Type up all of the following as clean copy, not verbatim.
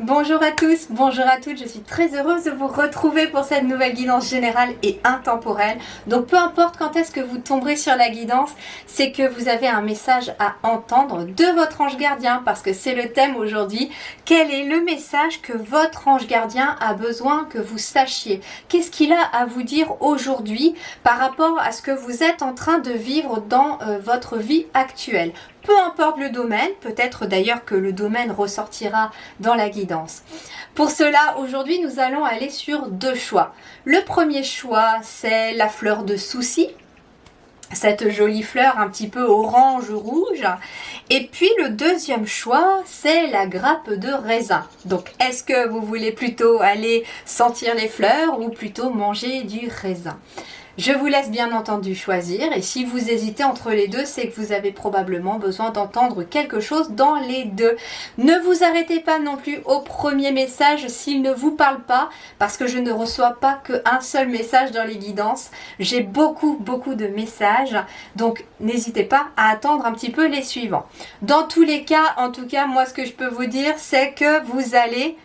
Bonjour à tous, bonjour à toutes, je suis très heureuse de vous retrouver pour cette nouvelle guidance générale et intemporelle. Donc peu importe quand est-ce que vous tomberez sur la guidance, c'est que vous avez un message à entendre de votre ange gardien, parce que c'est le thème aujourd'hui. Quel est le message que votre ange gardien a besoin que vous sachiez? Qu'est-ce qu'il a à vous dire aujourd'hui par rapport à ce que vous êtes en train de vivre dans votre vie actuelle? Peu importe le domaine, peut-être d'ailleurs que le domaine ressortira dans la guidance. Pour cela, aujourd'hui, nous allons aller sur deux choix. Le premier choix, c'est la fleur de souci, cette jolie fleur un petit peu orange-rouge. Et puis le deuxième choix, c'est la grappe de raisin. Donc, est-ce que vous voulez plutôt aller sentir les fleurs ou plutôt manger du raisin ? Je vous laisse bien entendu choisir, et si vous hésitez entre les deux, c'est que vous avez probablement besoin d'entendre quelque chose dans les deux. Ne vous arrêtez pas non plus au premier message s'il ne vous parle pas, parce que je ne reçois pas qu'un seul message dans les guidances. J'ai beaucoup de messages, donc n'hésitez pas à attendre un petit peu les suivants. Dans tous les cas, en tout cas, moi ce que je peux vous dire, c'est que vous allez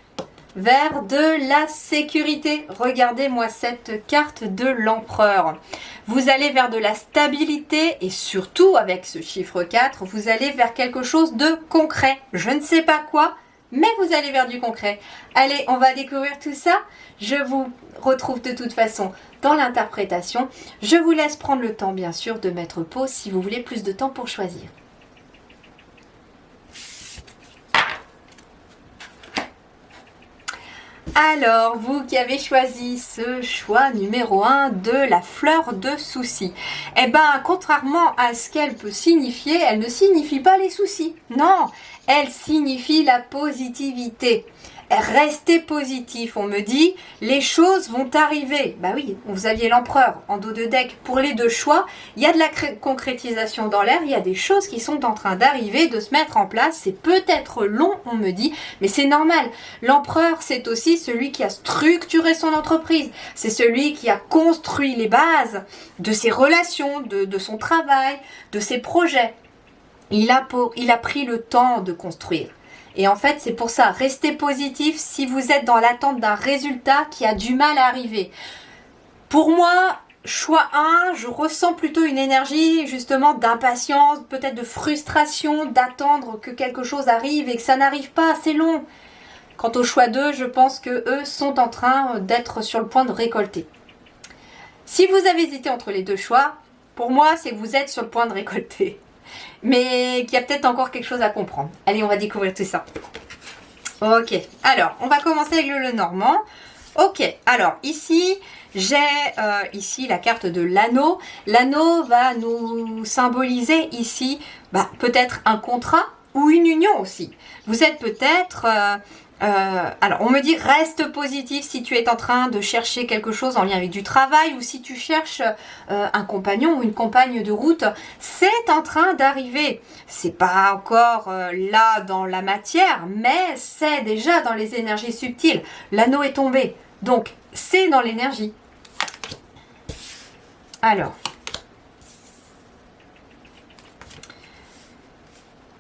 vers de la sécurité. Regardez-moi cette carte de l'empereur. Vous allez vers de la stabilité et surtout avec ce chiffre 4, vous allez vers quelque chose de concret. Je ne sais pas quoi, mais vous allez vers du concret. Allez, on va découvrir tout ça. Je vous retrouve de toute façon dans l'interprétation. Je vous laisse prendre le temps, bien sûr, de mettre pause si vous voulez plus de temps pour choisir. Alors, vous qui avez choisi ce choix numéro 1 de la fleur de souci, eh bien, contrairement à ce qu'elle peut signifier, elle ne signifie pas les soucis. Non, elle signifie la positivité. Restez positif, on me dit, les choses vont arriver. Bah oui, vous aviez l'empereur en dos de deck. Pour les deux choix, il y a de la concrétisation dans l'air, il y a des choses qui sont en train d'arriver, de se mettre en place. C'est peut-être long, on me dit, mais c'est normal. L'empereur, c'est aussi celui qui a structuré son entreprise. C'est celui qui a construit les bases de ses relations, de son travail, de ses projets. Il a pris le temps de construire. Et en fait, c'est pour ça, restez positif si vous êtes dans l'attente d'un résultat qui a du mal à arriver. Pour moi, choix 1, je ressens plutôt une énergie justement d'impatience, peut-être de frustration, d'attendre que quelque chose arrive et que ça n'arrive pas, c'est long. Quant au choix 2, je pense que eux sont en train d'être sur le point de récolter. Si vous avez hésité entre les deux choix, pour moi, c'est que vous êtes sur le point de récolter. Mais qu'il y a peut-être encore quelque chose à comprendre. Allez, on va découvrir tout ça. Ok, alors, on va commencer avec le Lenormand. Ok, alors ici, j'ai ici la carte de l'anneau. L'anneau va nous symboliser ici peut-être un contrat ou une union aussi. Vous êtes peut-être... alors, on me dit reste positif si tu es en train de chercher quelque chose en lien avec du travail ou si tu cherches un compagnon ou une compagne de route, c'est en train d'arriver. C'est pas encore là dans la matière, mais c'est déjà dans les énergies subtiles. L'anneau est tombé, donc c'est dans l'énergie. Alors,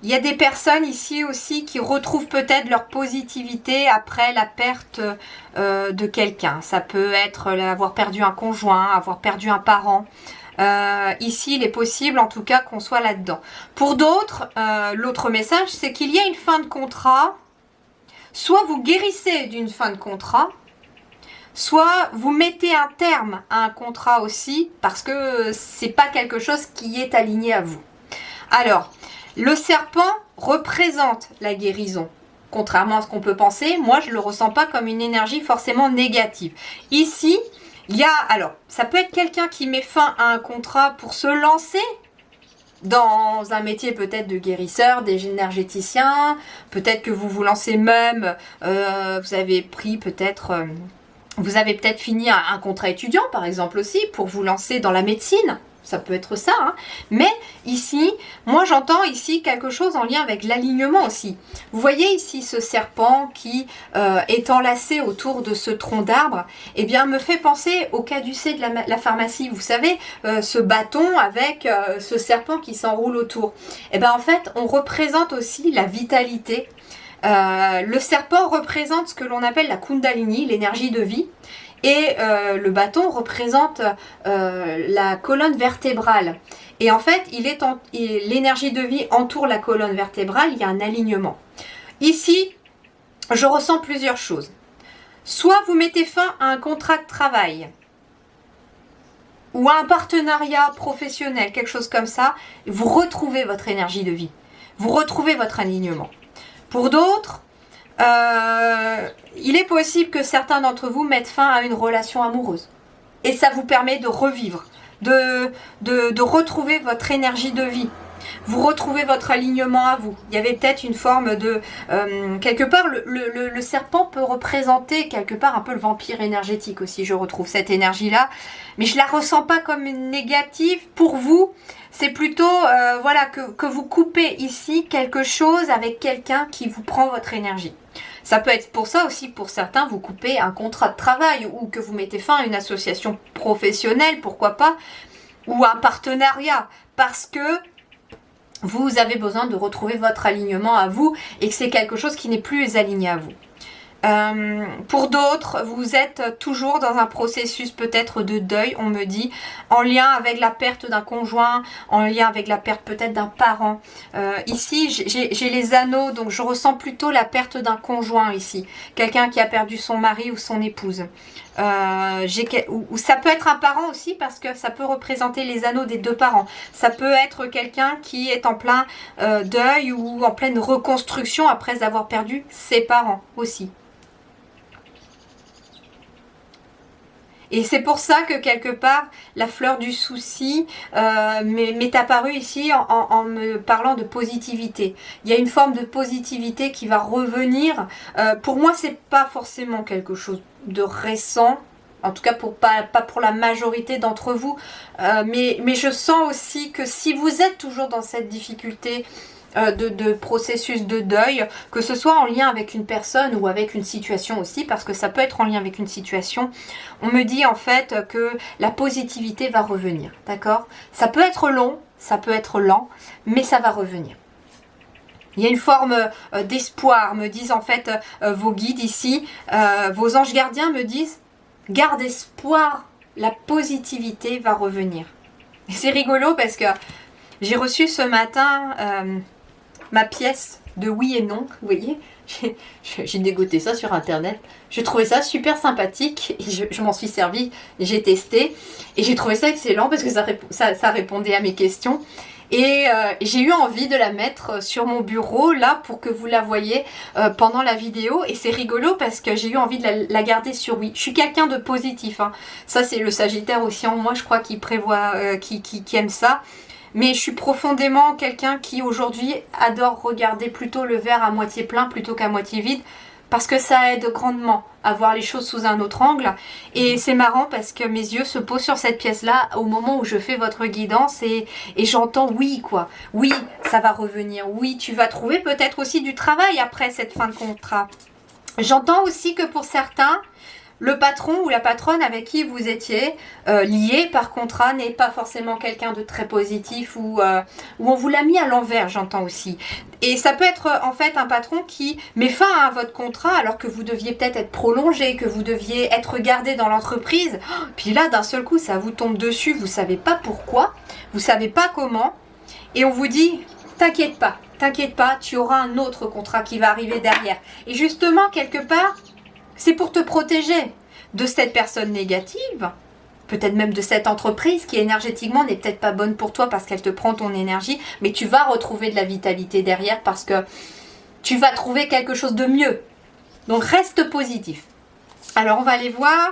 il y a des personnes ici aussi qui retrouvent peut-être leur positivité après la perte de quelqu'un. Ça peut être avoir perdu un conjoint, avoir perdu un parent. Ici, il est possible en tout cas qu'on soit là-dedans. Pour d'autres, l'autre message, c'est qu'il y a une fin de contrat. Soit vous guérissez d'une fin de contrat, soit vous mettez un terme à un contrat aussi parce que c'est pas quelque chose qui est aligné à vous. Alors, le serpent représente la guérison. Contrairement à ce qu'on peut penser, moi je ne le ressens pas comme une énergie forcément négative. Ici, il y a, alors, ça peut être quelqu'un qui met fin à un contrat pour se lancer dans un métier peut-être de guérisseur, d'énergéticien, peut-être que vous vous lancez même, vous avez pris peut-être... vous avez peut-être fini un contrat étudiant par exemple aussi pour vous lancer dans la médecine. Ça peut être ça, hein. Mais ici, moi j'entends ici quelque chose en lien avec l'alignement aussi. Vous voyez ici ce serpent qui est enlacé autour de ce tronc d'arbre, eh bien me fait penser au caducée de la pharmacie. Vous savez, ce bâton avec ce serpent qui s'enroule autour. Eh bien en fait, on représente aussi la vitalité, Le serpent représente ce que l'on appelle la Kundalini, l'énergie de vie. Et le bâton représente la colonne vertébrale. Et en fait, l'énergie de vie entoure la colonne vertébrale, il y a un alignement. Ici, je ressens plusieurs choses. Soit vous mettez fin à un contrat de travail, ou à un partenariat professionnel, quelque chose comme ça, vous retrouvez votre énergie de vie. Vous retrouvez votre alignement. Pour d'autres, il est possible que certains d'entre vous mettent fin à une relation amoureuse. Et ça vous permet de revivre, de retrouver votre énergie de vie. Vous retrouvez votre alignement à vous. Il y avait peut-être une forme de... quelque part, le serpent peut représenter quelque part un peu le vampire énergétique aussi. Je retrouve cette énergie-là. Mais je ne la ressens pas comme une négative. Pour vous, c'est plutôt voilà, que vous coupez ici quelque chose avec quelqu'un qui vous prend votre énergie. Ça peut être pour ça aussi, pour certains, vous coupez un contrat de travail ou que vous mettez fin à une association professionnelle, pourquoi pas, ou un partenariat, parce que vous avez besoin de retrouver votre alignement à vous et que c'est quelque chose qui n'est plus aligné à vous. Pour d'autres, vous êtes toujours dans un processus peut-être de deuil, on me dit, en lien avec la perte d'un conjoint, en lien avec la perte peut-être d'un parent. Ici, j'ai les anneaux, donc je ressens plutôt la perte d'un conjoint ici. Quelqu'un qui a perdu son mari ou son épouse. Ou ça peut être un parent aussi parce que ça peut représenter les anneaux des deux parents. Ça peut être quelqu'un qui est en plein deuil ou en pleine reconstruction après avoir perdu ses parents aussi. Et c'est pour ça que quelque part, la fleur du souci m'est apparue ici en me parlant de positivité. Il y a une forme de positivité qui va revenir. Pour moi, c'est pas forcément quelque chose de récent. En tout cas, pas pour la majorité d'entre vous. Mais je sens aussi que si vous êtes toujours dans cette difficulté de processus de deuil, que ce soit en lien avec une personne ou avec une situation aussi, parce que ça peut être en lien avec une situation, on me dit en fait que la positivité va revenir, d'accord? Ça peut être long, ça peut être lent, mais ça va revenir. Il y a une forme d'espoir, me disent en fait vos guides ici, vos anges gardiens me disent, garde espoir, la positivité va revenir. Et c'est rigolo parce que j'ai reçu ce matin ma pièce de oui et non, vous voyez, j'ai dégoté ça sur internet, j'ai trouvé ça super sympathique, et je m'en suis servi, j'ai testé, et j'ai trouvé ça excellent parce que ça répondait à mes questions, et j'ai eu envie de la mettre sur mon bureau là pour que vous la voyez pendant la vidéo, et c'est rigolo parce que j'ai eu envie de la garder sur oui. Je suis quelqu'un de positif, hein. Ça c'est le Sagittaire aussi en moi, je crois, qui prévoit, qui aime ça. Mais je suis profondément quelqu'un qui aujourd'hui adore regarder plutôt le verre à moitié plein plutôt qu'à moitié vide, parce que ça aide grandement à voir les choses sous un autre angle. Et c'est marrant parce que mes yeux se posent sur cette pièce-là au moment où je fais votre guidance et j'entends oui quoi. Oui, ça va revenir. Oui, tu vas trouver peut-être aussi du travail après cette fin de contrat. J'entends aussi que pour certains, le patron ou la patronne avec qui vous étiez lié par contrat n'est pas forcément quelqu'un de très positif ou on vous l'a mis à l'envers, j'entends aussi. Et ça peut être en fait un patron qui met fin à votre contrat alors que vous deviez peut-être être prolongé, que vous deviez être gardé dans l'entreprise. Puis là, d'un seul coup, ça vous tombe dessus, vous ne savez pas pourquoi, vous ne savez pas comment. Et on vous dit, t'inquiète pas, tu auras un autre contrat qui va arriver derrière. Et justement, quelque part, c'est pour te protéger de cette personne négative, peut-être même de cette entreprise qui énergétiquement n'est peut-être pas bonne pour toi parce qu'elle te prend ton énergie, mais tu vas retrouver de la vitalité derrière parce que tu vas trouver quelque chose de mieux. Donc reste positif. Alors on va aller voir,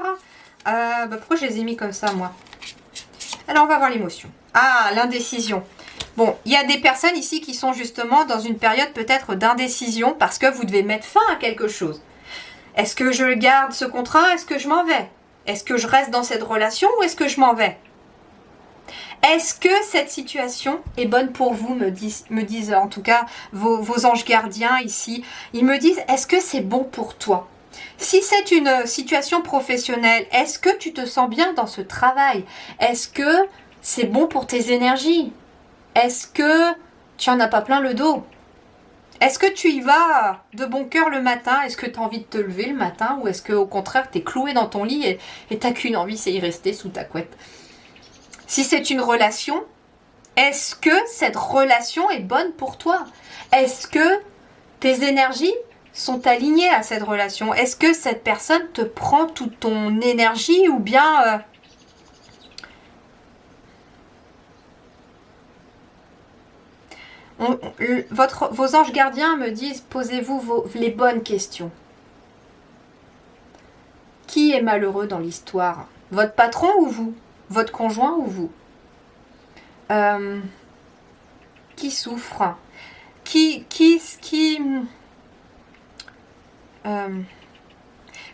pourquoi je les ai mis comme ça moi? Alors on va voir l'émotion. Ah, l'indécision. Bon, il y a des personnes ici qui sont justement dans une période peut-être d'indécision parce que vous devez mettre fin à quelque chose. Est-ce que je garde ce contrat? Est-ce que je m'en vais? Est-ce que je reste dans cette relation ou est-ce que je m'en vais? Est-ce que cette situation est bonne pour vous, me disent en tout cas vos anges gardiens ici. Ils me disent, est-ce que c'est bon pour toi? Si c'est une situation professionnelle, est-ce que tu te sens bien dans ce travail? Est-ce que c'est bon pour tes énergies? Est-ce que tu n'en as pas plein le dos? Est-ce que tu y vas de bon cœur le matin? Est-ce que tu as envie de te lever le matin? Ou est-ce qu'au contraire, tu es cloué dans ton lit et tu n'as qu'une envie, c'est y rester sous ta couette? Si c'est une relation, est-ce que cette relation est bonne pour toi? Est-ce que tes énergies sont alignées à cette relation? Est-ce que cette personne te prend toute ton énergie ou bien... vos anges gardiens me disent, posez-vous les bonnes questions. Qui est malheureux dans l'histoire? Votre patron ou vous? Votre conjoint ou vous? Qui souffre?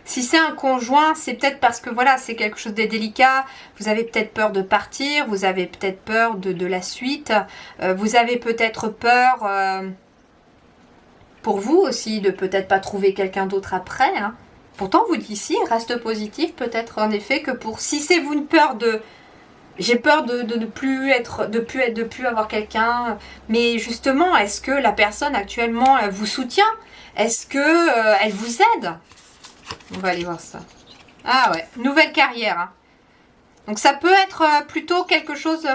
Si c'est un conjoint, c'est peut-être parce que voilà, c'est quelque chose de délicat. Vous avez peut-être peur de partir, vous avez peut-être peur de la suite, vous avez peut-être peur pour vous aussi de peut-être pas trouver quelqu'un d'autre après. Hein. Pourtant, vous d'ici, reste positif peut-être en effet que pour si c'est vous une peur de j'ai peur de ne plus être, de plus avoir quelqu'un. Mais justement, est-ce que la personne actuellement elle vous soutient? Est-ce que elle vous aide? On va aller voir ça. Ah ouais, nouvelle carrière. Hein. Donc ça peut être plutôt quelque chose...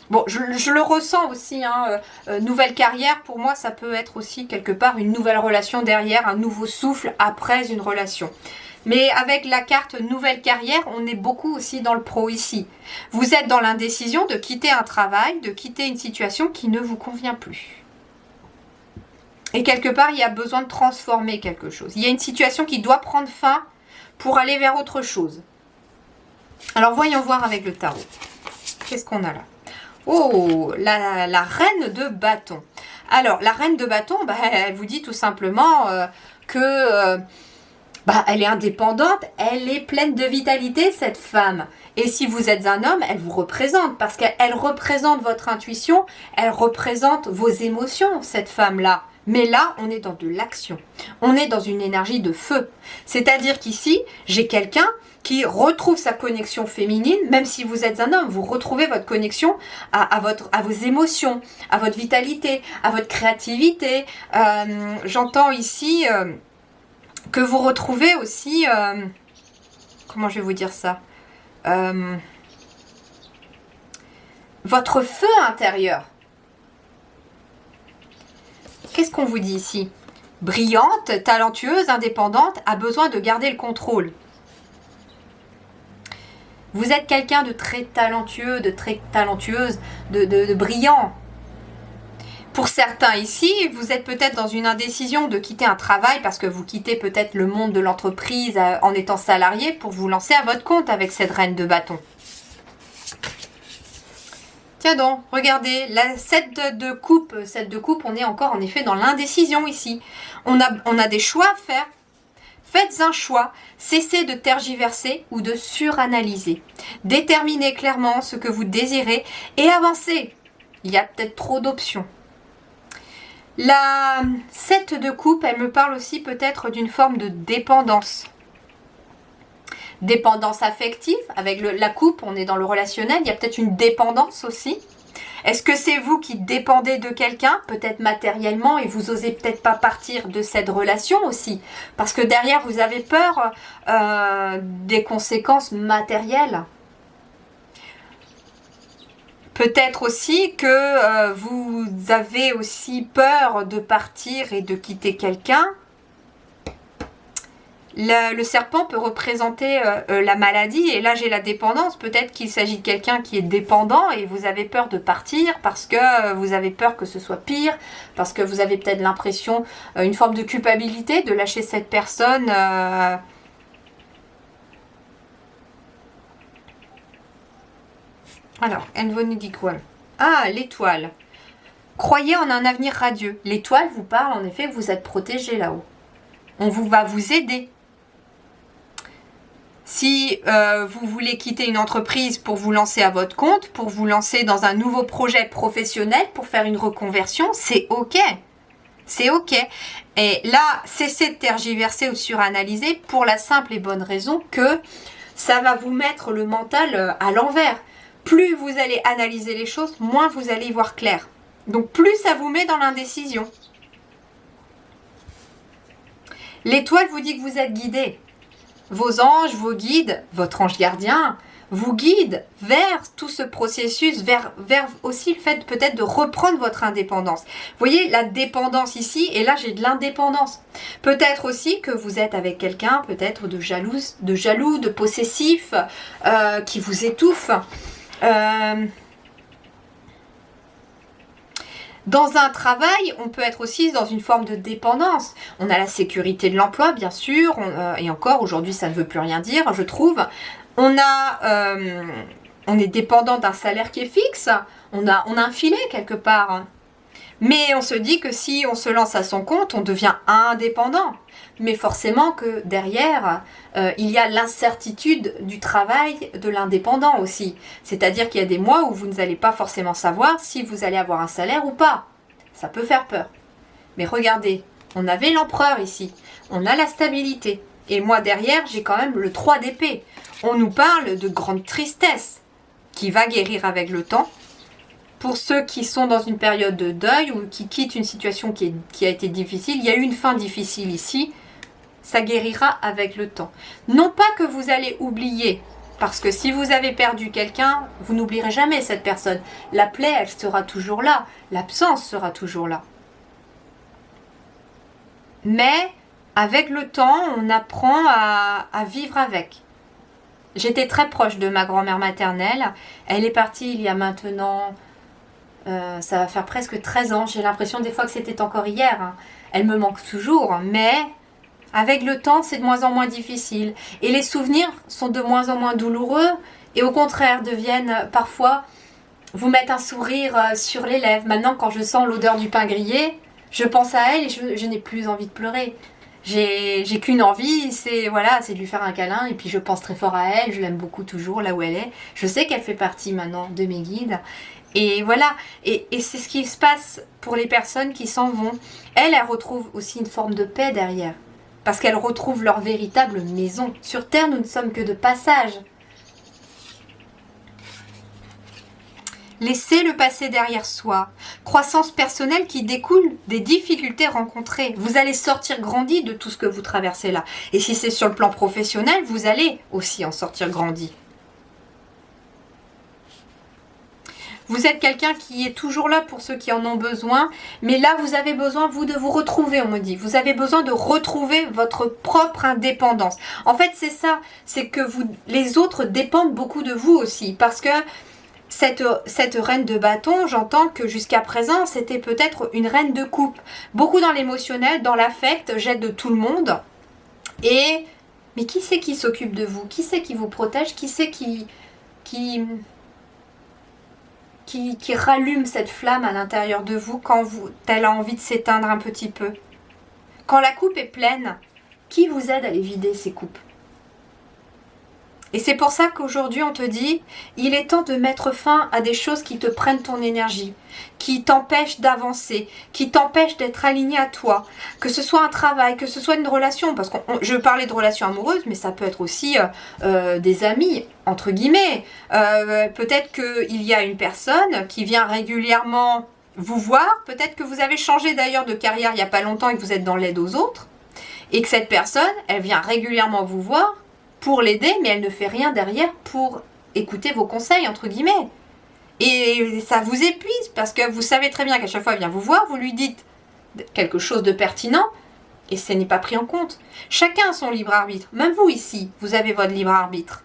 Bon, je le ressens aussi. Hein, nouvelle carrière, pour moi, ça peut être aussi quelque part une nouvelle relation derrière, un nouveau souffle après une relation. Mais avec la carte nouvelle carrière, on est beaucoup aussi dans le pro ici. Vous êtes dans l'indécision de quitter un travail, de quitter une situation qui ne vous convient plus. Et quelque part, il y a besoin de transformer quelque chose. Il y a une situation qui doit prendre fin pour aller vers autre chose. Alors, voyons voir avec le tarot. Qu'est-ce qu'on a là? Oh, la reine de bâton. Alors, la reine de bâton, bah, elle vous dit tout simplement que... elle est indépendante, elle est pleine de vitalité, cette femme. Et si vous êtes un homme, elle vous représente, parce qu'elle représente votre intuition, elle représente vos émotions, cette femme-là. Mais là, on est dans de l'action. On est dans une énergie de feu. C'est-à-dire qu'ici, j'ai quelqu'un qui retrouve sa connexion féminine, même si vous êtes un homme, vous retrouvez votre connexion à vos émotions, à votre vitalité, à votre créativité. J'entends ici... que vous retrouvez aussi, comment je vais vous dire ça, votre feu intérieur. Qu'est-ce qu'on vous dit ici? Brillante, talentueuse, indépendante, a besoin de garder le contrôle. Vous êtes quelqu'un de très talentueux, de très talentueuse, de brillant. Pour certains ici, vous êtes peut-être dans une indécision de quitter un travail parce que vous quittez peut-être le monde de l'entreprise en étant salarié pour vous lancer à votre compte avec cette reine de bâton. Tiens donc, regardez, la 7 de coupe, on est encore en effet dans l'indécision ici. On a des choix à faire. Faites un choix, cessez de tergiverser ou de suranalyser. Déterminez clairement ce que vous désirez et avancez. Il y a peut-être trop d'options. La 7 de coupe, elle me parle aussi peut-être d'une forme de dépendance. Dépendance affective, avec la coupe, on est dans le relationnel, il y a peut-être une dépendance aussi. Est-ce que c'est vous qui dépendez de quelqu'un, peut-être matériellement, et vous osez peut-être pas partir de cette relation aussi? Parce que derrière, vous avez peur des conséquences matérielles. Peut-être aussi que vous avez aussi peur de partir et de quitter quelqu'un. Le serpent peut représenter la maladie et là j'ai la dépendance. Peut-être qu'il s'agit de quelqu'un qui est dépendant et vous avez peur de partir parce que vous avez peur que ce soit pire, parce que vous avez peut-être l'impression, une forme de culpabilité de lâcher cette personne. Alors, elle nous dit quoi? Ah, l'étoile. Croyez en un avenir radieux. L'étoile vous parle en effet, vous êtes protégé là-haut. On va vous aider. Si vous voulez quitter une entreprise pour vous lancer à votre compte, pour vous lancer dans un nouveau projet professionnel, pour faire une reconversion, c'est OK. C'est OK. Et là, cessez de tergiverser ou de suranalyser pour la simple et bonne raison que ça va vous mettre le mental à l'envers. Plus vous allez analyser les choses, moins vous allez y voir clair. Donc plus ça vous met dans l'indécision. L'étoile vous dit que vous êtes guidé. Vos anges, vos guides, votre ange gardien vous guide vers tout ce processus, vers aussi le fait peut-être de reprendre votre indépendance. Vous voyez la dépendance ici, et là j'ai de l'indépendance. Peut-être aussi que vous êtes avec quelqu'un, peut-être de jaloux, de possessif, qui vous étouffe. Dans un travail, on peut être aussi dans une forme de dépendance. On a la sécurité de l'emploi, bien sûr, et encore aujourd'hui ça ne veut plus rien dire, je trouve. On est dépendant d'un salaire qui est fixe, on a un filet quelque part. Mais on se dit que si on se lance à son compte, on devient indépendant. Mais forcément que derrière, il y a l'incertitude du travail de l'indépendant aussi. C'est-à-dire qu'il y a des mois où vous n'allez pas forcément savoir si vous allez avoir un salaire ou pas. Ça peut faire peur. Mais regardez, on avait l'empereur ici. On a la stabilité. Et moi derrière, j'ai quand même le 3 d'épée. On nous parle de grande tristesse qui va guérir avec le temps. Pour ceux qui sont dans une période de deuil ou qui quittent une situation qui a été difficile, il y a eu une fin difficile ici. Ça guérira avec le temps. Non pas que vous allez oublier, parce que si vous avez perdu quelqu'un, vous n'oublierez jamais cette personne. La plaie, elle sera toujours là. L'absence sera toujours là. Mais avec le temps, on apprend à vivre avec. J'étais très proche de ma grand-mère maternelle. Elle est partie il y a maintenant, ça va faire presque 13 ans. J'ai l'impression des fois que c'était encore hier. Hein. Elle me manque toujours, mais avec le temps, c'est de moins en moins difficile. Et les souvenirs sont de moins en moins douloureux et au contraire deviennent parfois, vous mettre un sourire sur les lèvres. Maintenant, quand je sens l'odeur du pain grillé, je pense à elle et je n'ai plus envie de pleurer. J'ai qu'une envie, c'est de lui faire un câlin et puis je pense très fort à elle, je l'aime beaucoup toujours là où elle est. Je sais qu'elle fait partie maintenant de mes guides. Et voilà, et c'est ce qui se passe pour les personnes qui s'en vont. Elles retrouvent aussi une forme de paix derrière. Parce qu'elles retrouvent leur véritable maison. Sur Terre, nous ne sommes que de passage. Laissez le passé derrière soi. Croissance personnelle qui découle des difficultés rencontrées. Vous allez sortir grandi de tout ce que vous traversez là. Et si c'est sur le plan professionnel, vous allez aussi en sortir grandi. Vous êtes quelqu'un qui est toujours là pour ceux qui en ont besoin. Mais là, vous avez besoin, vous, de vous retrouver, on me dit. Vous avez besoin de retrouver votre propre indépendance. En fait, c'est ça. C'est que les autres dépendent beaucoup de vous aussi. Parce que cette reine de bâton, j'entends que jusqu'à présent, c'était peut-être une reine de coupe. Beaucoup dans l'émotionnel, dans l'affect, j'aide de tout le monde. Mais qui c'est qui s'occupe de vous? Qui c'est qui vous protège? Qui c'est qui rallume cette flamme à l'intérieur de vous quand elle a envie de s'éteindre un petit peu? Quand la coupe est pleine, qui vous aide à les vider, ces coupes? Et c'est pour ça qu'aujourd'hui on te dit, il est temps de mettre fin à des choses qui te prennent ton énergie, qui t'empêchent d'avancer, qui t'empêchent d'être aligné à toi. Que ce soit un travail, que ce soit une relation, parce que je parlais de relations amoureuses, mais ça peut être aussi des amis, entre guillemets. Peut-être qu'il y a une personne qui vient régulièrement vous voir, peut-être que vous avez changé d'ailleurs de carrière il n'y a pas longtemps et que vous êtes dans l'aide aux autres, et que cette personne, elle vient régulièrement vous voir, pour l'aider, mais elle ne fait rien derrière pour écouter vos conseils, entre guillemets. Et ça vous épuise, parce que vous savez très bien qu'à chaque fois elle vient vous voir, vous lui dites quelque chose de pertinent, et ce n'est pas pris en compte. Chacun a son libre arbitre. Même vous ici, vous avez votre libre arbitre.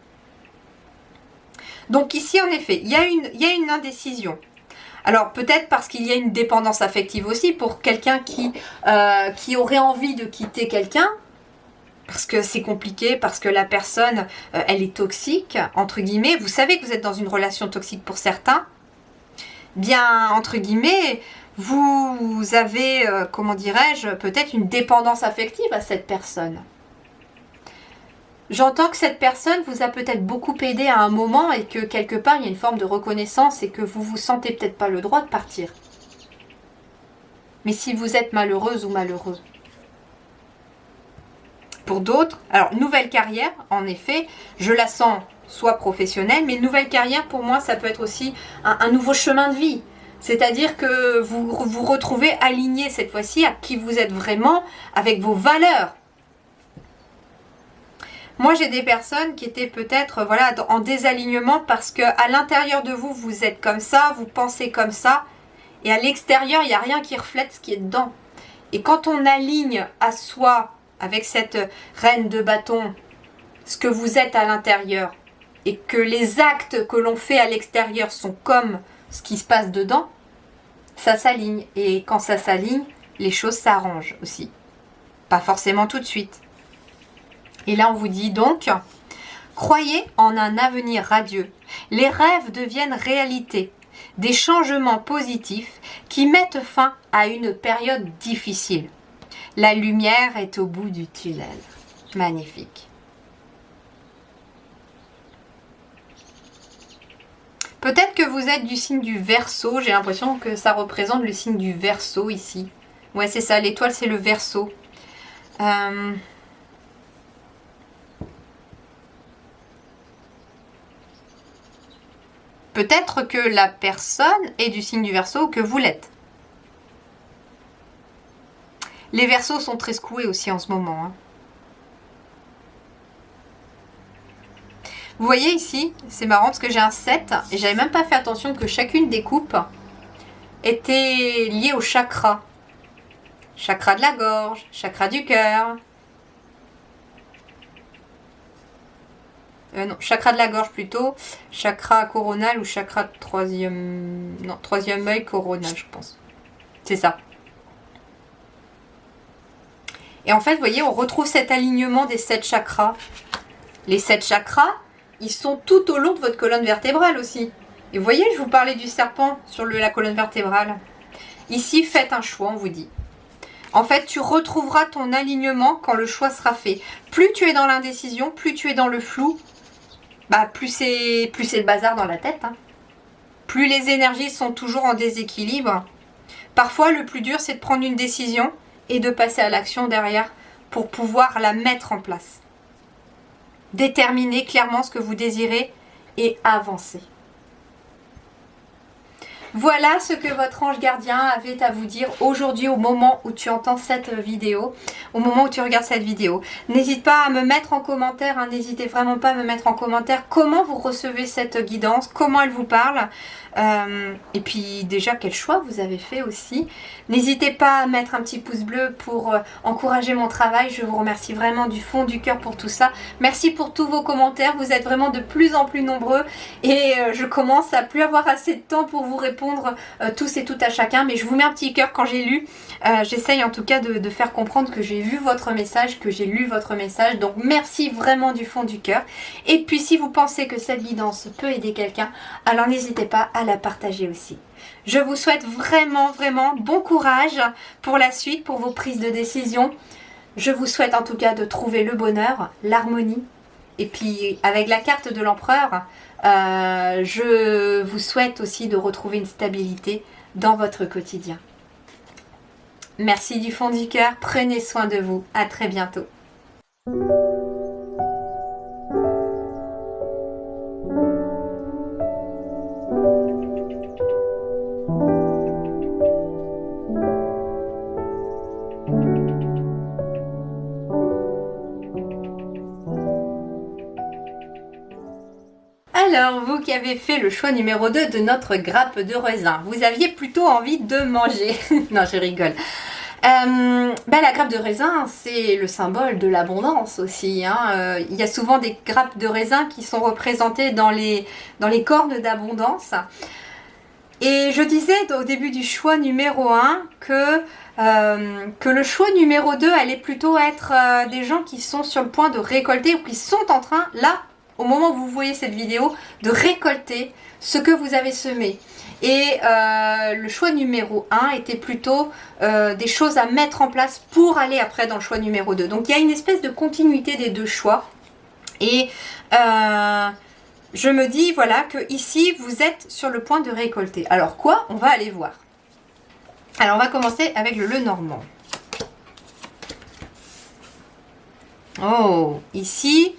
Donc ici, en effet, il y a une indécision. Alors peut-être parce qu'il y a une dépendance affective aussi, pour quelqu'un qui aurait envie de quitter quelqu'un, parce que c'est compliqué, parce que la personne, elle est toxique, entre guillemets. Vous savez que vous êtes dans une relation toxique pour certains. Bien, entre guillemets, vous avez, comment dirais-je, peut-être une dépendance affective à cette personne. J'entends que cette personne vous a peut-être beaucoup aidé à un moment et que quelque part, il y a une forme de reconnaissance et que vous vous sentez peut-être pas le droit de partir. Mais si vous êtes malheureuse ou malheureux. Pour d'autres, alors nouvelle carrière, en effet, je la sens soit professionnelle, mais nouvelle carrière pour moi ça peut être aussi un nouveau chemin de vie. C'est-à-dire que vous vous retrouvez aligné cette fois-ci à qui vous êtes vraiment, avec vos valeurs. Moi, j'ai des personnes qui étaient peut-être voilà, en désalignement parce que à l'intérieur de vous, vous êtes comme ça, vous pensez comme ça. Et à l'extérieur, il n'y a rien qui reflète ce qui est dedans. Et quand on aligne à soi, avec cette reine de bâton, ce que vous êtes à l'intérieur, et que les actes que l'on fait à l'extérieur sont comme ce qui se passe dedans, ça s'aligne. Et quand ça s'aligne, les choses s'arrangent aussi. Pas forcément tout de suite. Et là, on vous dit donc, croyez en un avenir radieux. Les rêves deviennent réalité. Des changements positifs qui mettent fin à une période difficile. La lumière est au bout du tunnel. Magnifique. Peut-être que vous êtes du signe du Verseau. J'ai l'impression que ça représente le signe du Verseau ici. Ouais, c'est ça. L'étoile, c'est le Verseau. Peut-être que la personne est du signe du Verseau, que vous l'êtes. Les Verseaux sont très secoués aussi en ce moment. Hein. Vous voyez ici, c'est marrant parce que j'ai un 7 et j'avais même pas fait attention que chacune des coupes était liée au chakra. Chakra de la gorge, chakra du cœur. Non, chakra de la gorge plutôt. Chakra coronal ou chakra troisième... Non, troisième œil coronal, je pense. C'est ça. Et en fait, vous voyez, on retrouve cet alignement des 7 chakras. Les 7 chakras, ils sont tout au long de votre colonne vertébrale aussi. Et vous voyez, je vous parlais du serpent sur la colonne vertébrale. Ici, faites un choix, on vous dit. En fait, tu retrouveras ton alignement quand le choix sera fait. Plus tu es dans l'indécision, plus tu es dans le flou, bah plus c'est le bazar dans la tête. Hein. Plus les énergies sont toujours en déséquilibre. Parfois, le plus dur, c'est de prendre une décision et de passer à l'action derrière pour pouvoir la mettre en place. Déterminez clairement ce que vous désirez et avancez. Voilà ce que votre ange gardien avait à vous dire aujourd'hui au moment où tu entends cette vidéo, au moment où tu regardes cette vidéo. N'hésite pas à me mettre en commentaire, hein, n'hésitez vraiment pas à me mettre en commentaire comment vous recevez cette guidance, comment elle vous parle. Et puis déjà quel choix vous avez fait aussi. N'hésitez pas à mettre un petit pouce bleu pour encourager mon travail. Je vous remercie vraiment du fond du cœur pour tout ça. Merci pour tous vos commentaires. Vous êtes vraiment de plus en plus nombreux et je commence à plus avoir assez de temps pour vous répondre tous et toutes à chacun. Mais je vous mets un petit cœur quand j'ai lu. J'essaye en tout cas de faire comprendre que j'ai vu votre message, que j'ai lu votre message. Donc merci vraiment du fond du cœur. Et puis si vous pensez que cette guidance peut aider quelqu'un, alors n'hésitez pas à la partager aussi. Je vous souhaite vraiment bon courage pour la suite, pour vos prises de décision. Je vous souhaite en tout cas de trouver le bonheur, l'harmonie. Et puis avec la carte de l'empereur, je vous souhaite aussi de retrouver une stabilité dans votre quotidien. Merci du fond du cœur, prenez soin de vous, à très bientôt. Alors, vous qui avez fait le choix numéro 2 de notre grappe de raisin, vous aviez plutôt envie de manger. Non, je rigole. La grappe de raisin, c'est le symbole de l'abondance aussi. Hein. Il y a souvent des grappes de raisin qui sont représentées dans les cornes d'abondance. Et je disais au début du choix numéro 1 que le choix numéro 2 allait plutôt être des gens qui sont sur le point de récolter ou qui sont en train, là, au moment où vous voyez cette vidéo, de récolter ce que vous avez semé. Et le choix numéro 1 était plutôt des choses à mettre en place pour aller après dans le choix numéro 2. Donc il y a une espèce de continuité des deux choix. Et je me dis voilà que ici vous êtes sur le point de récolter. Alors quoi? On va aller voir. Alors on va commencer avec le Lenormand. Oh, ici...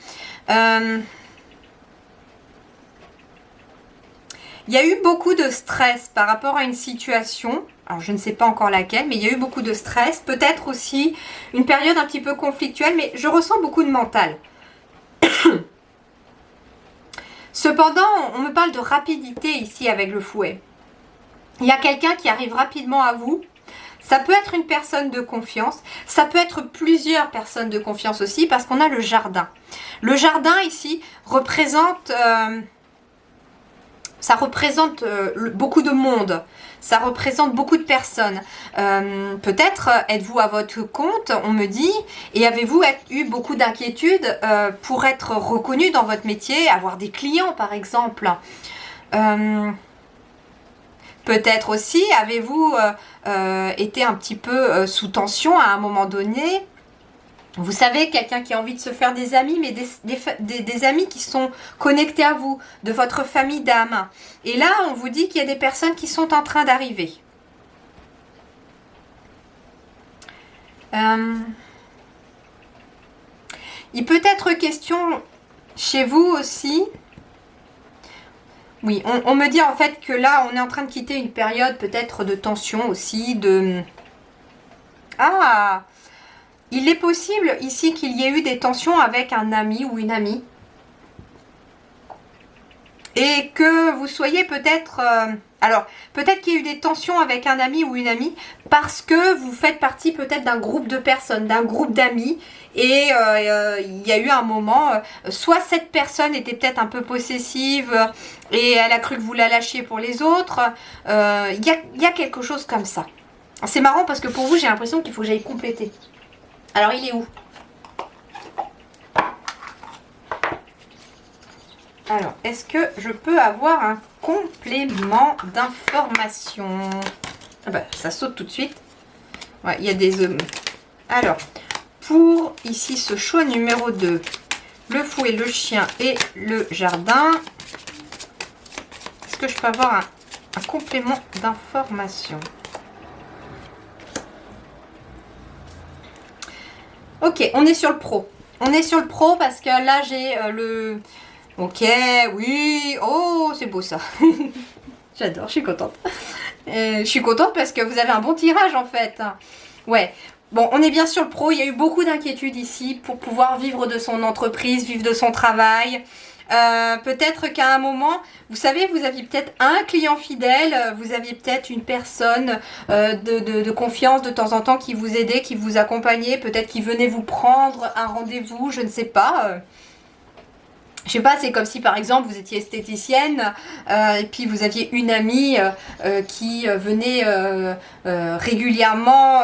il y a eu beaucoup de stress par rapport à une situation, alors je ne sais pas encore laquelle, mais il y a eu beaucoup de stress, peut-être aussi une période un petit peu conflictuelle, mais je ressens beaucoup de mental. Cependant, on me parle de rapidité ici avec le fouet. Il y a quelqu'un qui arrive rapidement à vous. Ça peut être une personne de confiance, ça peut être plusieurs personnes de confiance aussi parce qu'on a le jardin. Le jardin ici représente, ça représente beaucoup de monde, ça représente beaucoup de personnes. Peut-être êtes-vous à votre compte, on me dit, et avez-vous eu beaucoup d'inquiétudes pour être reconnu dans votre métier, avoir des clients par exemple. Peut-être aussi, avez-vous été un petit peu sous tension à un moment donné. Vous savez, quelqu'un qui a envie de se faire des amis, mais des amis qui sont connectés à vous, de votre famille d'âme. Et là, on vous dit qu'il y a des personnes qui sont en train d'arriver. Il peut être question chez vous aussi. Oui, on me dit en fait que là, on est en train de quitter une période peut-être de tension aussi, de... Ah, il est possible ici qu'il y ait eu des tensions avec un ami ou une amie. Et que vous soyez peut-être... alors, peut-être qu'il y a eu des tensions avec un ami ou une amie parce que vous faites partie peut-être d'un groupe de personnes, d'un groupe d'amis. Et il y a eu un moment, soit cette personne était peut-être un peu possessive et elle a cru que vous la lâchiez pour les autres. Il y a quelque chose comme ça. C'est marrant parce que pour vous, j'ai l'impression qu'il faut que j'aille compléter. Alors, il est où ? Alors, est-ce que je peux avoir un complément d'information? Ah bah, ça saute tout de suite. Ouais, il y a des... Alors, pour ici ce choix numéro 2, le fouet, le chien et le jardin, est-ce que je peux avoir un complément d'information? Ok, on est sur le pro. On est sur le pro parce que là, j'ai le... Ok, oui, oh, c'est beau ça. J'adore, je suis contente. Je suis contente parce que vous avez un bon tirage en fait. Ouais, bon, on est bien sur le pro. Il y a eu beaucoup d'inquiétudes ici pour pouvoir vivre de son entreprise, vivre de son travail. Peut-être qu'à un moment, vous savez, vous aviez peut-être un client fidèle, vous aviez peut-être une personne de confiance de temps en temps qui vous aidait, qui vous accompagnait, peut-être qui venait vous prendre un rendez-vous, je ne sais pas. Je sais pas, c'est comme si par exemple vous étiez esthéticienne et puis vous aviez une amie qui venait régulièrement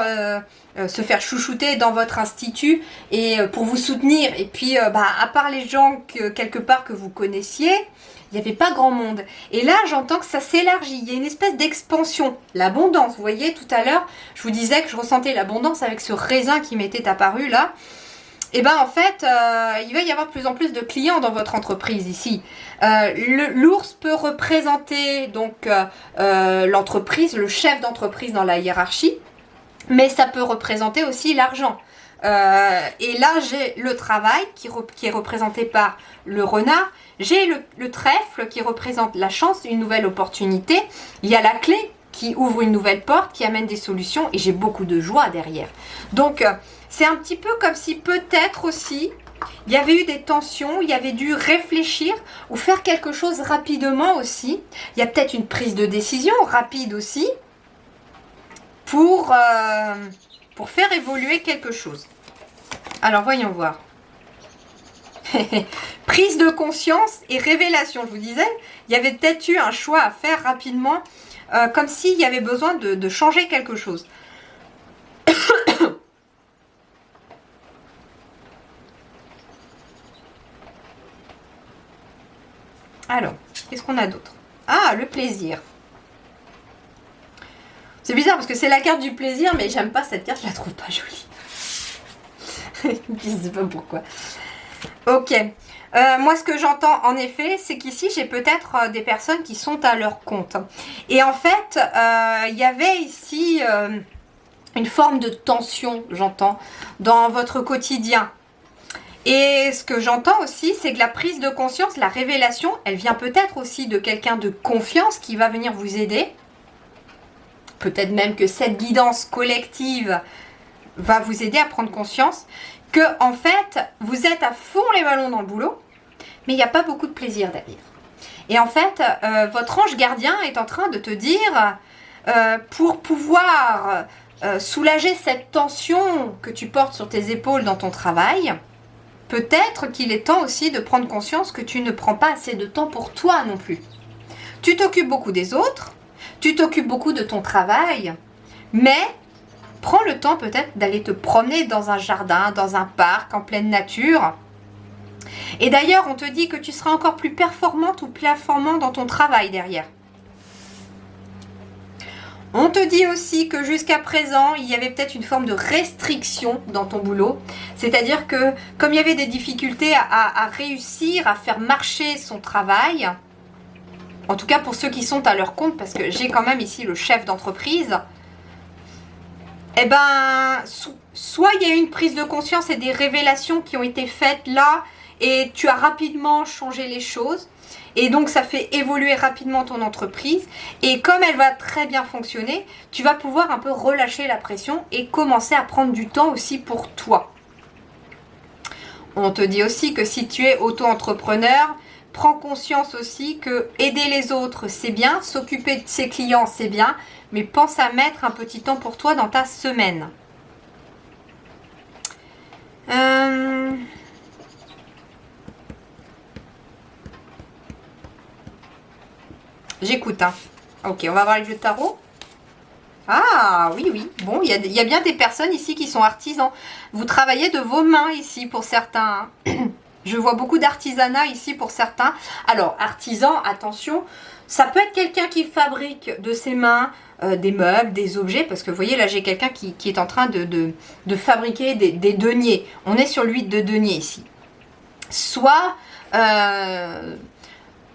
se faire chouchouter dans votre institut et pour vous soutenir. Et puis à part les gens quelque part que vous connaissiez, il n'y avait pas grand monde. Et là j'entends que ça s'élargit, il y a une espèce d'expansion, l'abondance. Vous voyez tout à l'heure, je vous disais que je ressentais l'abondance avec ce raisin qui m'était apparu là. Et ben en fait, il va y avoir de plus en plus de clients dans votre entreprise ici. L'ours peut représenter donc l'entreprise, le chef d'entreprise dans la hiérarchie, mais ça peut représenter aussi l'argent. Et là, j'ai le travail qui est représenté par le renard. J'ai le trèfle qui représente la chance, une nouvelle opportunité. Il y a la clé qui ouvre une nouvelle porte, qui amène des solutions. Et j'ai beaucoup de joie derrière. Donc, c'est un petit peu comme si peut-être aussi, il y avait eu des tensions, il y avait dû réfléchir ou faire quelque chose rapidement aussi. Il y a peut-être une prise de décision rapide aussi pour faire évoluer quelque chose. Alors, voyons voir. Prise de conscience et révélation, je vous disais, il y avait peut-être eu un choix à faire rapidement, comme s'il y avait besoin de changer quelque chose. Alors, qu'est-ce qu'on a d'autre? Ah, le plaisir. C'est bizarre parce que c'est la carte du plaisir, mais j'aime pas cette carte, je la trouve pas jolie. Je sais pas pourquoi. Ok. Moi, ce que j'entends en effet, c'est qu'ici, j'ai peut-être des personnes qui sont à leur compte. Et en fait, il y avait ici une forme de tension, j'entends, dans votre quotidien. Et ce que j'entends aussi, c'est que la prise de conscience, la révélation, elle vient peut-être aussi de quelqu'un de confiance qui va venir vous aider. Peut-être même que cette guidance collective va vous aider à prendre conscience que, en fait, vous êtes à fond les ballons dans le boulot, mais il n'y a pas beaucoup de plaisir derrière. Et en fait, votre ange gardien est en train de te dire, pour pouvoir soulager cette tension que tu portes sur tes épaules dans ton travail, peut-être qu'il est temps aussi de prendre conscience que tu ne prends pas assez de temps pour toi non plus. Tu t'occupes beaucoup des autres, tu t'occupes beaucoup de ton travail, mais prends le temps peut-être d'aller te promener dans un jardin, dans un parc, en pleine nature. Et d'ailleurs, on te dit que tu seras encore plus performante ou performant dans ton travail derrière. On te dit aussi que jusqu'à présent, il y avait peut-être une forme de restriction dans ton boulot. C'est-à-dire que comme il y avait des difficultés à réussir à faire marcher son travail, en tout cas pour ceux qui sont à leur compte, parce que j'ai quand même ici le chef d'entreprise, eh ben, soit il y a eu une prise de conscience et des révélations qui ont été faites là, et tu as rapidement changé les choses. Et donc, ça fait évoluer rapidement ton entreprise. Et comme elle va très bien fonctionner, tu vas pouvoir un peu relâcher la pression et commencer à prendre du temps aussi pour toi. On te dit aussi que si tu es auto-entrepreneur, prends conscience aussi que aider les autres, c'est bien. S'occuper de ses clients, c'est bien. Mais pense à mettre un petit temps pour toi dans ta semaine. J'écoute, hein. Ok, on va voir avec le tarot. Ah, oui, oui. Bon, il y a bien des personnes ici qui sont artisans. Vous travaillez de vos mains ici pour certains. Je vois beaucoup d'artisanat ici pour certains. Alors, artisan, attention, ça peut être quelqu'un qui fabrique de ses mains des meubles, des objets. Parce que vous voyez, là, j'ai quelqu'un qui est en train de fabriquer des deniers. On est sur l'huile de denier ici. Soit...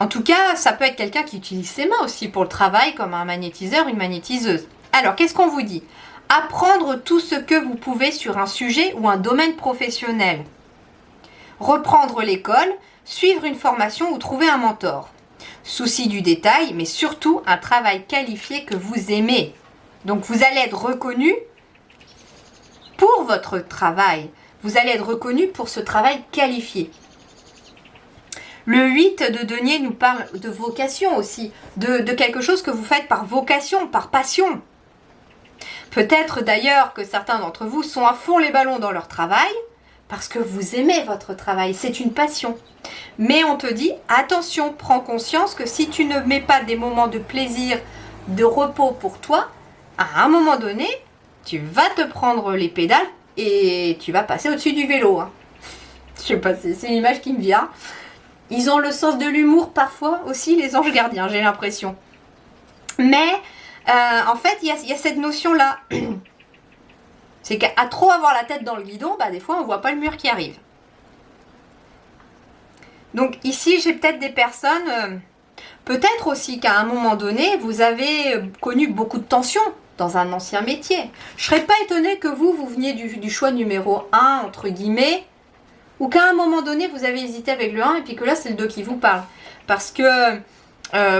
en tout cas, ça peut être quelqu'un qui utilise ses mains aussi pour le travail, comme un magnétiseur, une magnétiseuse. Alors, qu'est-ce qu'on vous dit? Apprendre tout ce que vous pouvez sur un sujet ou un domaine professionnel. Reprendre l'école, suivre une formation ou trouver un mentor. Souci du détail, mais surtout un travail qualifié que vous aimez. Donc, vous allez être reconnu pour votre travail. Vous allez être reconnu pour ce travail qualifié. Le 8 de denier nous parle de vocation aussi, de quelque chose que vous faites par vocation, par passion. Peut-être d'ailleurs que certains d'entre vous sont à fond les ballons dans leur travail parce que vous aimez votre travail, c'est une passion. Mais on te dit, attention, prends conscience que si tu ne mets pas des moments de plaisir, de repos pour toi, à un moment donné, tu vas te prendre les pédales et tu vas passer au-dessus du vélo. Hein. Je sais pas, c'est une image qui me vient. Ils ont le sens de l'humour parfois aussi, les anges gardiens, j'ai l'impression. Mais en fait, il y a cette notion-là. C'est qu'à trop avoir la tête dans le guidon, bah, des fois, on ne voit pas le mur qui arrive. Donc ici, j'ai peut-être des personnes... peut-être aussi qu'à un moment donné, vous avez connu beaucoup de tensions dans un ancien métier. Je ne serais pas étonnée que vous veniez du choix numéro 1, entre guillemets, ou qu'à un moment donné, vous avez hésité avec le 1 et puis que là, c'est le 2 qui vous parle. Parce que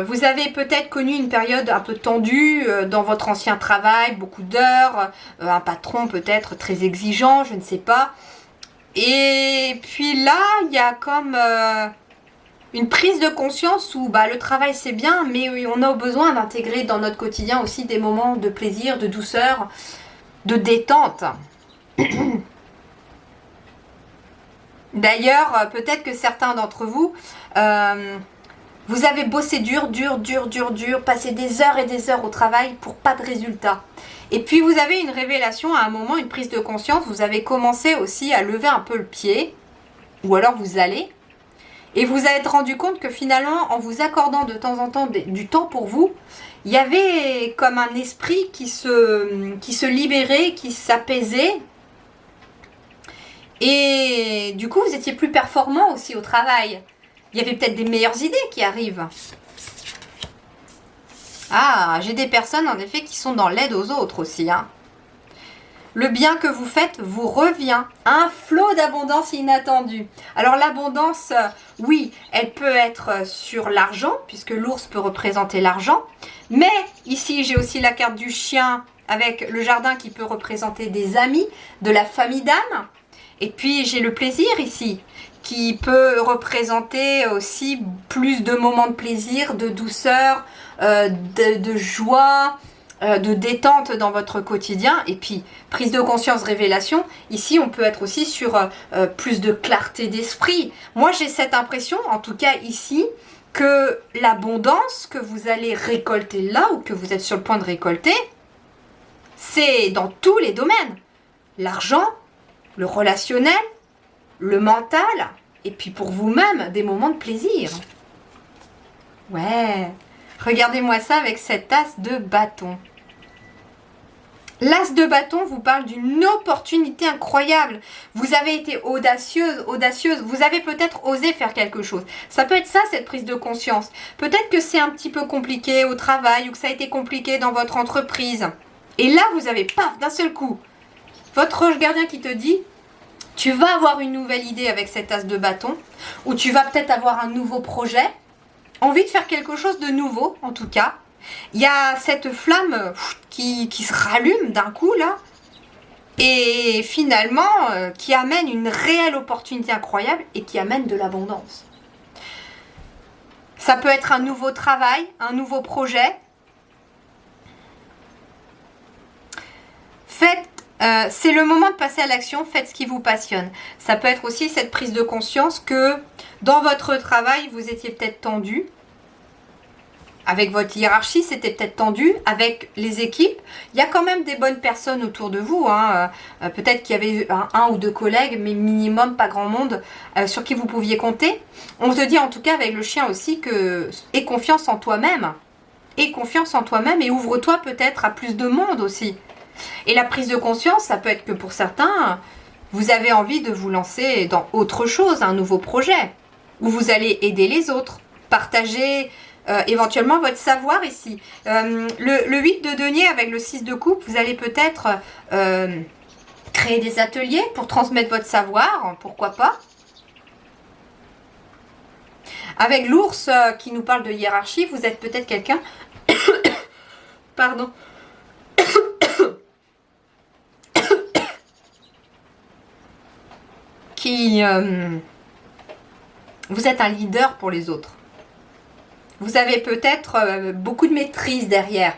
vous avez peut-être connu une période un peu tendue dans votre ancien travail, beaucoup d'heures, un patron peut-être très exigeant, je ne sais pas. Et puis là, il y a comme une prise de conscience où bah, le travail c'est bien, mais on a besoin d'intégrer dans notre quotidien aussi des moments de plaisir, de douceur, de détente. D'ailleurs, peut-être que certains d'entre vous, vous avez bossé dur, passé des heures et des heures au travail pour pas de résultat. Et puis vous avez une révélation à un moment, une prise de conscience, vous avez commencé aussi à lever un peu le pied, ou alors vous allez, et vous êtes rendu compte que finalement, en vous accordant de temps en temps du temps pour vous, il y avait comme un esprit qui se libérait, qui s'apaisait. Et du coup, vous étiez plus performant aussi au travail. Il y avait peut-être des meilleures idées qui arrivent. Ah, j'ai des personnes en effet qui sont dans l'aide aux autres aussi. Hein. Le bien que vous faites vous revient. Un flot d'abondance inattendue. Alors l'abondance, oui, elle peut être sur l'argent, puisque l'ours peut représenter l'argent. Mais ici, j'ai aussi la carte du chien avec le jardin qui peut représenter des amis, de la famille d'âme. Et puis j'ai le plaisir ici, qui peut représenter aussi plus de moments de plaisir, de douceur, de joie, de détente dans votre quotidien. Et puis, prise de conscience, révélation. Ici, on peut être aussi sur plus de clarté d'esprit. Moi, j'ai cette impression, en tout cas ici, que l'abondance que vous allez récolter là, ou que vous êtes sur le point de récolter, c'est dans tous les domaines. L'argent, le relationnel, le mental, et puis pour vous-même, des moments de plaisir. Ouais, regardez-moi ça avec cette as de bâton. L'as de bâton vous parle d'une opportunité incroyable. Vous avez été audacieuse. Vous avez peut-être osé faire quelque chose. Ça peut être ça, cette prise de conscience. Peut-être que c'est un petit peu compliqué au travail ou que ça a été compliqué dans votre entreprise. Et là, vous avez, paf, d'un seul coup, votre ange gardien qui te dit, tu vas avoir une nouvelle idée avec cet as de bâton, ou tu vas peut-être avoir un nouveau projet, envie de faire quelque chose de nouveau, en tout cas. Il y a cette flamme qui se rallume d'un coup, là, et finalement, qui amène une réelle opportunité incroyable et qui amène de l'abondance. Ça peut être un nouveau travail, un nouveau projet. C'est le moment de passer à l'action, faites ce qui vous passionne. Ça peut être aussi cette prise de conscience que dans votre travail, vous étiez peut-être tendu. Avec votre hiérarchie, c'était peut-être tendu. Avec les équipes, il y a quand même des bonnes personnes autour de vous. Hein. Peut-être qu'il y avait un ou deux collègues, mais minimum, pas grand monde, sur qui vous pouviez compter. On se dit en tout cas avec le chien aussi que aie confiance en toi-même. Aie confiance en toi-même et ouvre-toi peut-être à plus de monde aussi. Et la prise de conscience, ça peut être que pour certains, vous avez envie de vous lancer dans autre chose, un nouveau projet, où vous allez aider les autres, partager éventuellement votre savoir ici. Le 8 de denier avec le 6 de coupe, vous allez peut-être créer des ateliers pour transmettre votre savoir, pourquoi pas. Avec l'ours qui nous parle de hiérarchie, vous êtes peut-être quelqu'un pardon qui vous êtes un leader pour les autres. Vous avez peut-être beaucoup de maîtrise derrière.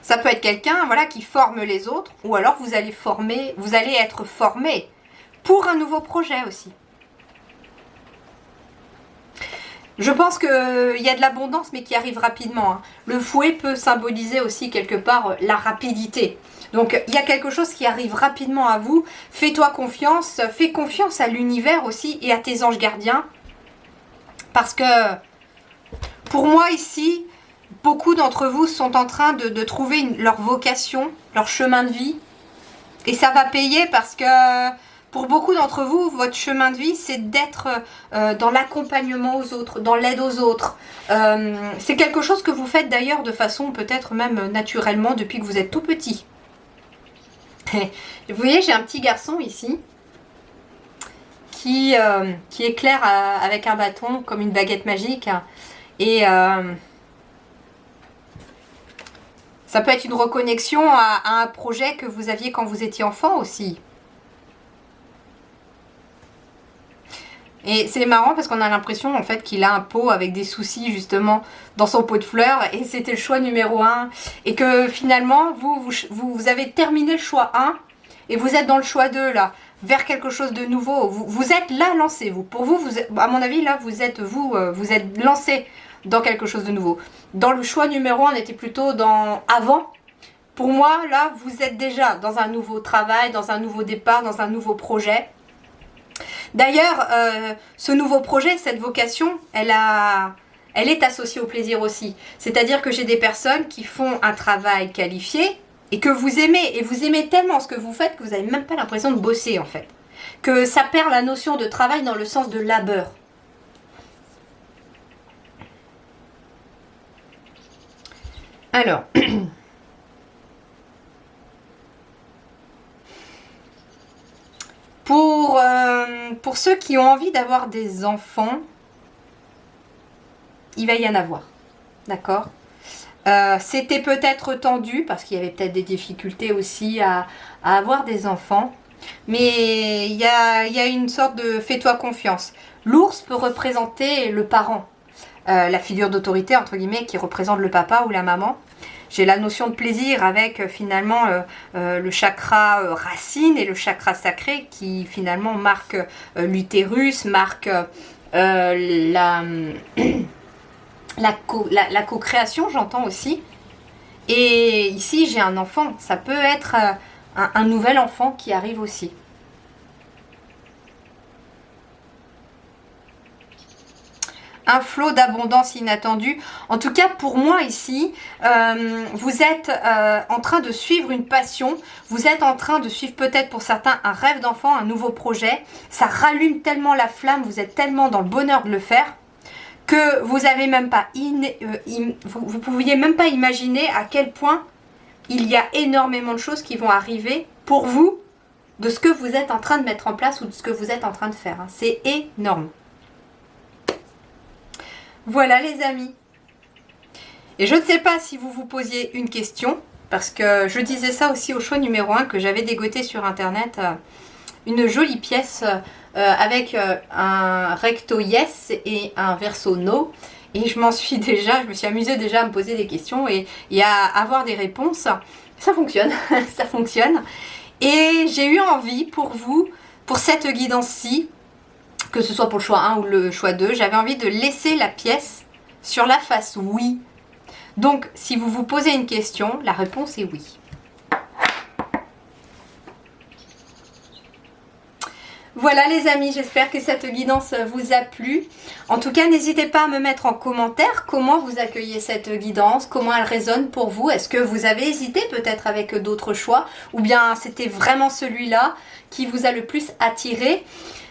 Ça peut être quelqu'un, voilà, qui forme les autres, ou alors vous allez être formé pour un nouveau projet aussi. Je pense qu'il y a de l'abondance, mais qui arrive rapidement. Hein. Le fouet peut symboliser aussi quelque part la rapidité. Donc, il y a quelque chose qui arrive rapidement à vous. Fais-toi confiance. Fais confiance à l'univers aussi et à tes anges gardiens. Parce que, pour moi ici, beaucoup d'entre vous sont en train de trouver leur vocation, leur chemin de vie. Et ça va payer parce que, pour beaucoup d'entre vous, votre chemin de vie, c'est d'être dans l'accompagnement aux autres, dans l'aide aux autres. C'est quelque chose que vous faites d'ailleurs de façon peut-être même naturellement depuis que vous êtes tout petit. Vous voyez, j'ai un petit garçon ici qui éclaire avec un bâton comme une baguette magique. Et ça peut être une reconnexion à un projet que vous aviez quand vous étiez enfant aussi. Et c'est marrant parce qu'on a l'impression en fait qu'il a un pot avec des soucis justement dans son pot de fleurs et c'était le choix numéro 1 et que finalement vous avez terminé le choix 1 et vous êtes dans le choix 2 là, vers quelque chose de nouveau. Vous êtes là lancé, vous. Pour vous, à mon avis là vous êtes lancé dans quelque chose de nouveau. Dans le choix numéro 1 on était plutôt dans avant. Pour moi là vous êtes déjà dans un nouveau travail, dans un nouveau départ, dans un nouveau projet. D'ailleurs, ce nouveau projet, cette vocation, elle est associée au plaisir aussi. C'est-à-dire que j'ai des personnes qui font un travail qualifié et que vous aimez. Et vous aimez tellement ce que vous faites que vous n'avez même pas l'impression de bosser en fait. Que ça perd la notion de travail dans le sens de labeur. Alors... Pour ceux qui ont envie d'avoir des enfants, il va y en avoir. D'accord ? C'était peut-être tendu parce qu'il y avait peut-être des difficultés aussi à avoir des enfants. Mais il y a une sorte de fais-toi confiance. L'ours peut représenter le parent, la figure d'autorité entre guillemets qui représente le papa ou la maman. J'ai la notion de plaisir avec finalement le chakra racine et le chakra sacré qui finalement marque l'utérus, marque la co-création, j'entends aussi. Et ici, j'ai un enfant. Ça peut être un nouvel enfant qui arrive aussi. Un flot d'abondance inattendue. En tout cas, pour moi ici, vous êtes en train de suivre une passion. Vous êtes en train de suivre peut-être pour certains un rêve d'enfant, un nouveau projet. Ça rallume tellement la flamme, vous êtes tellement dans le bonheur de le faire que vous avez même pas vous pouviez même pas imaginer à quel point il y a énormément de choses qui vont arriver pour vous de ce que vous êtes en train de mettre en place ou de ce que vous êtes en train de faire. C'est énorme. Voilà les amis. Et je ne sais pas si vous vous posiez une question, parce que je disais ça aussi au choix numéro 1 que j'avais dégoté sur internet une jolie pièce avec un recto yes et un verso no. Et je me suis amusée déjà à me poser des questions et à avoir des réponses. Ça fonctionne, ça fonctionne. Et j'ai eu envie pour vous, pour cette guidance-ci, que ce soit pour le choix 1 ou le choix 2, j'avais envie de laisser la pièce sur la face oui. Donc, si vous vous posez une question, la réponse est oui. Voilà les amis, j'espère que cette guidance vous a plu. En tout cas, n'hésitez pas à me mettre en commentaire comment vous accueillez cette guidance, comment elle résonne pour vous. Est-ce que vous avez hésité peut-être avec d'autres choix ou bien c'était vraiment celui-là qui vous a le plus attiré?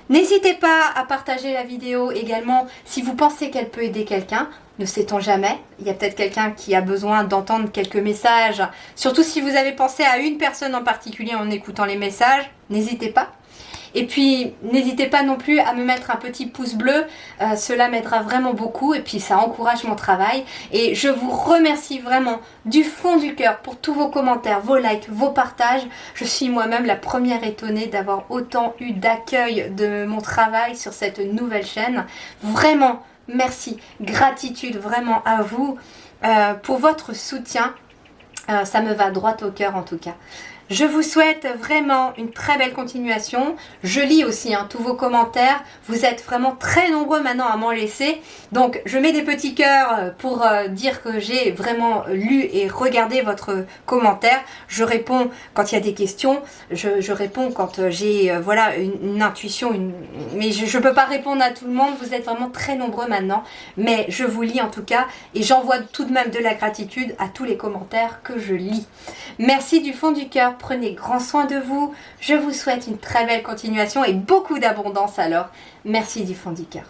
N'hésitez pas à partager la vidéo également si vous pensez qu'elle peut aider quelqu'un. Ne sait-on jamais, il y a peut-être quelqu'un qui a besoin d'entendre quelques messages. Surtout si vous avez pensé à une personne en particulier en écoutant les messages, n'hésitez pas. Et puis, n'hésitez pas non plus à me mettre un petit pouce bleu, cela m'aidera vraiment beaucoup et puis ça encourage mon travail. Et je vous remercie vraiment du fond du cœur pour tous vos commentaires, vos likes, vos partages. Je suis moi-même la première étonnée d'avoir autant eu d'accueil de mon travail sur cette nouvelle chaîne. Vraiment, merci, gratitude vraiment à vous pour votre soutien. Ça me va droit au cœur en tout cas. Je vous souhaite vraiment une très belle continuation. Je lis aussi tous vos commentaires. Vous êtes vraiment très nombreux maintenant à m'en laisser. Donc je mets des petits cœurs pour dire que j'ai vraiment lu et regardé votre commentaire. Je réponds quand il y a des questions. Je réponds quand j'ai voilà une intuition. Mais je ne peux pas répondre à tout le monde. Vous êtes vraiment très nombreux maintenant. Mais je vous lis en tout cas. Et j'envoie tout de même de la gratitude à tous les commentaires que je lis. Merci du fond du cœur. Prenez grand soin de vous. Je vous souhaite une très belle continuation et beaucoup d'abondance alors. Merci du fond du cœur.